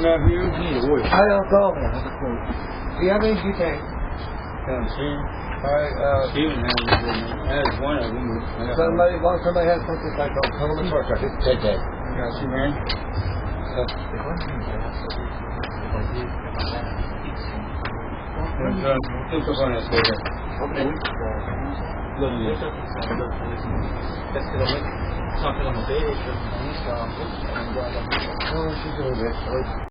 Come out here. I don't go. Do you have any butane? See. Steven has one of them. Somebody has something like that. Tell them it's work. Take that. Got you, man. Think of one that's later. Oh, she's doing it.